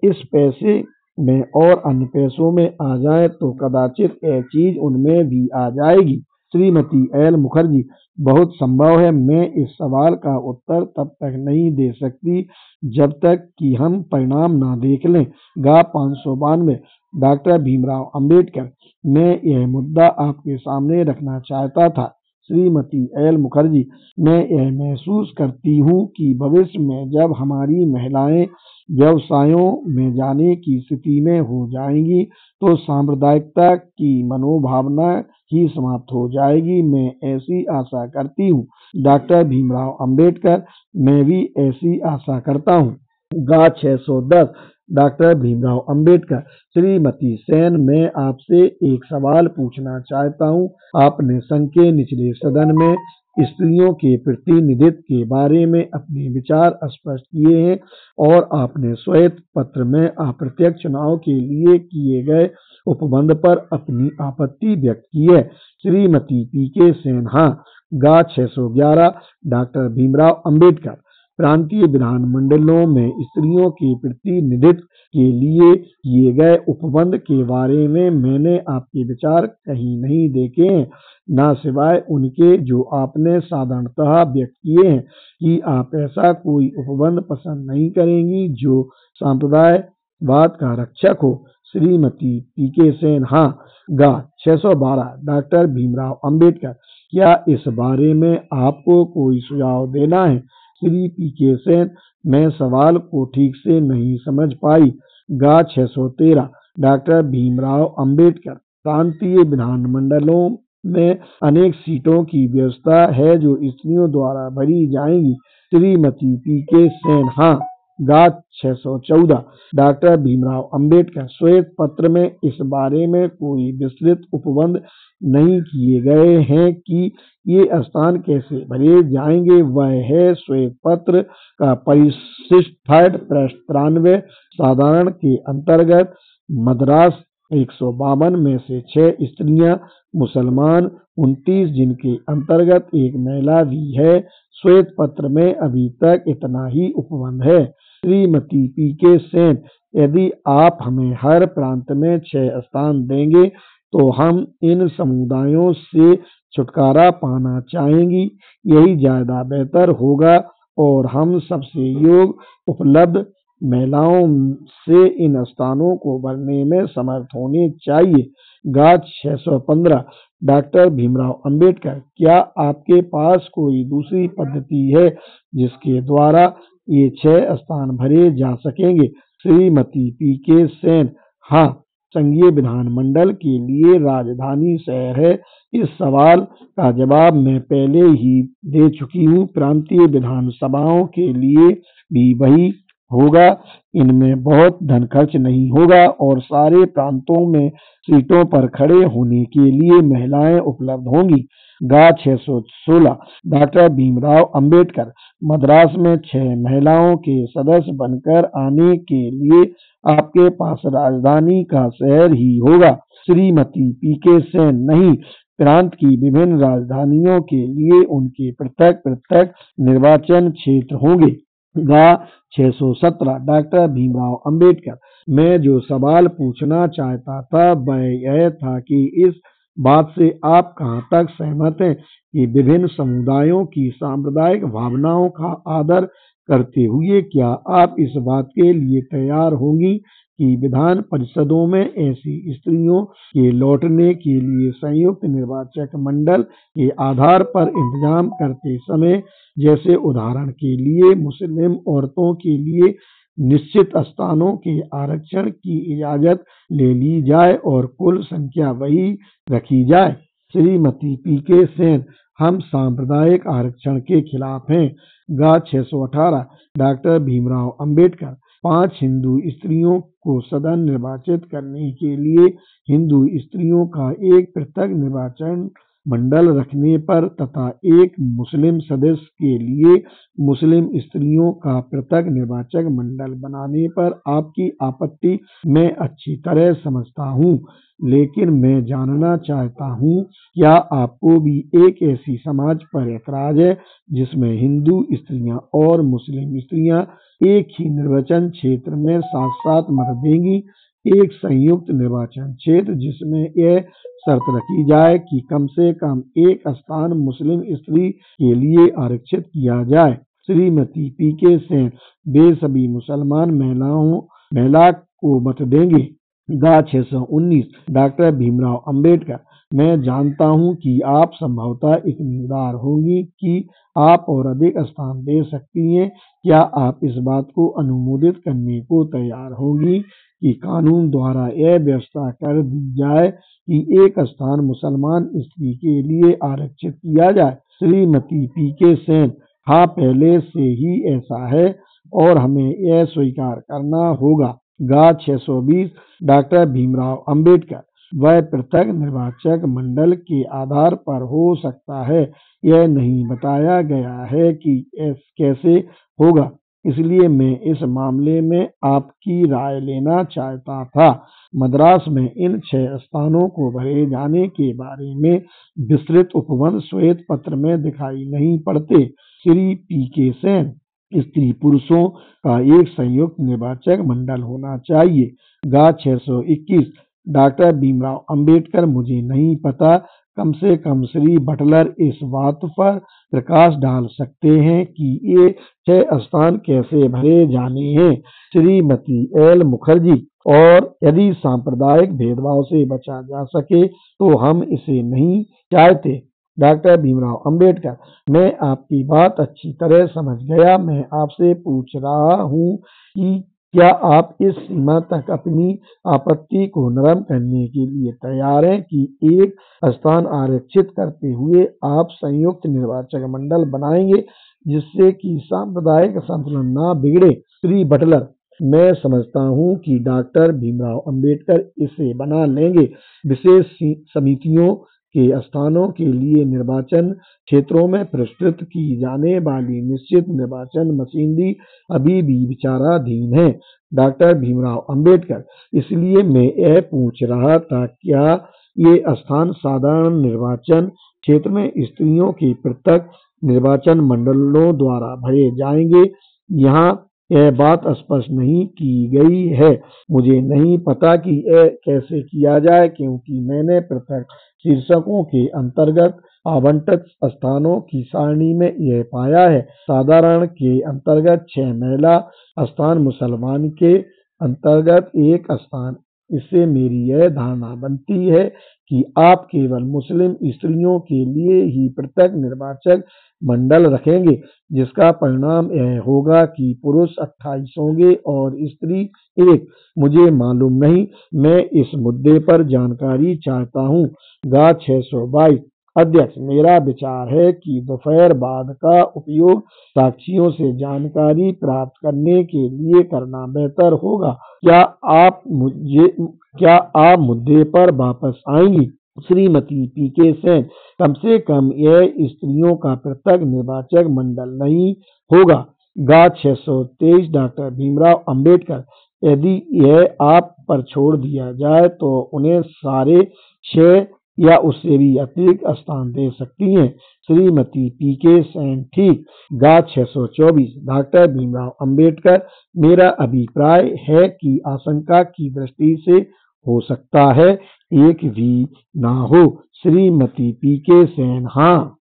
इस पैसे में और अन्य पैसों में आ जाए तो कदाचित यह चीज उनमें भी आ जाएगी। श्रीमती एल मुखर्जी। बहुत संभव है। मैं इस सवाल का उत्तर तब तक नहीं दे सकती जब तक कि हम परिणाम ना देख लें। गा 592 डॉक्टर भीमराव अंबेडकर। मैं यह मुद्दा आपके सामने रखना चाहता था। श्रीमती एल मुखर्जी। मैं यह महसूस करती हूँ कि भविष्य में जब हमारी महिलाएं व्यवसायों में जाने की स्थिति में हो जाएंगी तो सांप्रदायिकता की मनोभावना ही समाप्त हो जाएगी। मैं ऐसी आशा करती हूँ। डॉक्टर भीमराव अंबेडकर। मैं भी ऐसी आशा करता हूँ। गा 610 डॉक्टर भीमराव अंबेडकर। श्रीमती सेन। मैं आपसे एक सवाल पूछना चाहता हूँ। आपने संघ के निचले सदन में स्त्रियों के प्रतिनिधित्व के बारे में अपने विचार स्पष्ट किए हैं और आपने श्वेत पत्र में अप्रत्यक्ष चुनाव के लिए किए गए उपबंध पर अपनी आपत्ति व्यक्त की है। श्रीमती पी के सेन। हाँ। गा 611 डॉक्टर भीमराव अंबेडकर। प्रांतीय विधानमंडलों में स्त्रियों के प्रतिनिधित्व के लिए किए गए उपबंध के बारे में मैंने आपके विचार कहीं नहीं देखे हैं, ना सिवाय उनके जो आपने साधारणतः व्यक्त किए हैं कि आप ऐसा कोई उपबंध पसंद नहीं करेंगी जो सांप्रदायवाद का रक्षक हो। श्रीमती पी के सेन। हाँ। गा 612 डॉक्टर भीमराव अंबेडकर। क्या इस बारे में आपको कोई सुझाव देना है? श्री पी के सेन। मैं सवाल को ठीक से नहीं समझ पाई। गा 613 डॉक्टर भीमराव अंबेडकर। प्रांतीय विधानमंडलों में अनेक सीटों की व्यवस्था है जो स्त्रियों द्वारा भरी जाएंगी। श्रीमती पी के सेन। हाँ। गाथ 614 डॉक्टर भीमराव अंबेडकर। श्वेत पत्र में इस बारे में कोई विस्तृत उपबंध नहीं किए गए हैं कि ये स्थान कैसे भरे जाएंगे। वह है श्वेत पत्र का परिशिष्ट प्रस्तावना साधारण के अंतर्गत मद्रास 152 में से 6 स्त्रियां, मुसलमान 29 जिनके अंतर्गत एक महिला भी है। श्वेत पत्र में अभी तक इतना ही उपबंध है। श्रीमती पी.के. सेन, यदि आप हमें हर प्रांत में 6 स्थान देंगे तो हम इन समुदायों से छुटकारा पाना चाहेंगी। यही ज्यादा बेहतर होगा और हम सबसे योग्य उपलब्ध महिलाओं से इन स्थानों को भरने में समर्थ होने चाहिए। गाथ 615 डॉक्टर भीमराव अंबेडकर। क्या आपके पास कोई दूसरी पद्धति है जिसके द्वारा ये 6 स्थान भरे जा सकेंगे? श्रीमती पी.के. सेन, हाँ, संघीय विधानमंडल के लिए राजधानी शहर है। इस सवाल का जवाब मैं पहले ही दे चुकी हूँ। प्रांतीय विधानसभाओं के लिए भी वही होगा। इनमें बहुत धन खर्च नहीं होगा और सारे प्रांतों में सीटों पर खड़े होने के लिए महिलाएं उपलब्ध होंगी। गाथ 616 डॉक्टर भीमराव अंबेडकर। मद्रास में 6 महिलाओं के सदस्य बनकर आने के लिए आपके पास राजधानी का शहर ही होगा। श्रीमती पी.के. सेन, नहीं, प्रांत की विभिन्न राजधानियों के लिए उनके पृथक पृथक निर्वाचन क्षेत्र होंगे। गा 617 डॉक्टर भीमराव अंबेडकर। मैं जो सवाल पूछना चाहता था वह यह था कि इस बात से आप कहाँ तक सहमत हैं कि विभिन्न समुदायों की सांप्रदायिक भावनाओं का आदर करते हुए क्या आप इस बात के लिए तैयार होंगी कि विधान परिषदों में ऐसी स्त्रियों के लौटने के लिए संयुक्त निर्वाचक मंडल के आधार पर इंतजाम करते समय, जैसे उदाहरण के लिए मुस्लिम औरतों के लिए निश्चित स्थानों के आरक्षण की इजाजत ले ली जाए और कुल संख्या वही रखी जाए? श्रीमती पी.के. सेन, हम सांप्रदायिक आरक्षण के खिलाफ हैं। गा 618 डॉक्टर भीमराव अंबेडकर। 5 हिंदू स्त्रियों को सदन निर्वाचित करने के लिए हिंदू स्त्रियों का एक पृथक निर्वाचन मंडल रखने पर तथा एक मुस्लिम सदस्य के लिए मुस्लिम स्त्रियों का पृथक निर्वाचक मंडल बनाने पर आपकी आपत्ति मैं अच्छी तरह समझता हूँ, लेकिन मैं जानना चाहता हूँ क्या आपको भी एक ऐसी समाज पर ऐतराज है जिसमें हिंदू स्त्रियां और मुस्लिम स्त्रियां एक ही निर्वाचन क्षेत्र में साथ साथ मत देंगी? एक संयुक्त निर्वाचन क्षेत्र जिसमें यह शर्त रखी जाए कि कम से कम एक स्थान मुस्लिम स्त्री के लिए आरक्षित किया जाए। श्रीमती पी.के. सेन, वे सभी मुसलमान महिला को मत देंगे। गा 619 डॉक्टर भीमराव अंबेडकर। मैं जानता हूं कि आप संभवतः इतनी उदार होंगी कि आप और अधिक स्थान दे सकती हैं। क्या आप इस बात को अनुमोदित करने को तैयार होंगी कि कानून द्वारा यह व्यवस्था कर दी जाए कि एक स्थान मुसलमान स्त्री के लिए आरक्षित किया जाए? श्रीमती पी.के. सेन, हाँ, पहले से ही ऐसा है और हमें यह स्वीकार करना होगा। गा 620 डॉक्टर भीमराव अंबेडकर। वह पृथक निर्वाचक मंडल के आधार पर हो सकता है। यह नहीं बताया गया है कि कैसे होगा, इसलिए मैं इस मामले में आपकी राय लेना चाहता था। मद्रास में इन 6 स्थानों को भरे जाने के बारे में विस्तृत उपबंध श्वेत पत्र में दिखाई नहीं पड़ते। श्री पी.के. सेन, स्त्री पुरुषों का एक संयुक्त निर्वाचक मंडल होना चाहिए। गा 621 डॉक्टर भीमराव अंबेडकर। मुझे नहीं पता, कम से कम श्री बटलर इस बात पर प्रकाश डाल सकते हैं कि ये 6 स्थान कैसे भरे जाने हैं। श्रीमती एल. मुखर्जी। और यदि सांप्रदायिक भेदभाव से बचा जा सके तो हम इसे नहीं चाहते। डॉक्टर भीमराव अंबेडकर। मैं आपकी बात अच्छी तरह समझ गया। मैं आपसे पूछ रहा हूँ कि क्या आप इस सीमा तक अपनी आपत्ति को नरम करने के लिए तैयार हैं कि एक स्थान आरक्षित करते हुए आप संयुक्त निर्वाचक मंडल बनाएंगे जिससे कि सांप्रदायिक संतुलन ना बिगड़े? श्री बटलर: मैं समझता हूं कि डॉक्टर भीमराव अंबेडकर इसे बना लेंगे। विशेष समितियों के स्थानों के लिए निर्वाचन क्षेत्रों में प्रस्तुत की जाने वाली निश्चित निर्वाचन मशीनरी अभी भी विचाराधीन है। डॉक्टर भीमराव अंबेडकर: इसलिए मैं यह पूछ रहा था, क्या ये स्थान साधारण निर्वाचन क्षेत्र में स्त्रियों के पृथक निर्वाचन मंडलों द्वारा भरे जाएंगे? यहाँ यह बात स्पष्ट नहीं की गई है। मुझे नहीं पता कि यह कैसे किया जाए, क्योंकि मैंने पृथक शीर्षकों के अंतर्गत आवंटित स्थानों की सारणी में यह पाया है। साधारण के अंतर्गत 6 महिला स्थान, मुसलमान के अंतर्गत 1 स्थान। इससे मेरी यह धारणा बनती है कि आप केवल मुस्लिम स्त्रियों के लिए ही पृथक निर्वाचक मंडल रखेंगे, जिसका परिणाम यह होगा कि पुरुष 28 होंगे और स्त्री 1। मुझे मालूम नहीं, मैं इस मुद्दे पर जानकारी चाहता हूँ। गा 622। अध्यक्ष: मेरा विचार है कि दोपहर बाद का उपयोग साक्षियों से जानकारी प्राप्त करने के लिए करना बेहतर होगा। क्या आप मुद्दे पर वापस आएंगी? श्रीमती पीके सेन: कम से कम यह स्त्रियों का पृथक निर्वाचक मंडल नहीं होगा। गा 623। डॉक्टर भीमराव अंबेडकर: यदि यह आप पर छोड़ दिया जाए तो उन्हें सारे 6 या उससे भी अधिक स्थान दे सकती हैं। श्रीमती पीके सेन: ठीक। गा 624। डॉक्टर भीमराव अंबेडकर: मेरा अभिप्राय है कि आशंका की दृष्टि से हो सकता है एक भी ना हो। श्रीमती पीके सेन: हाँ।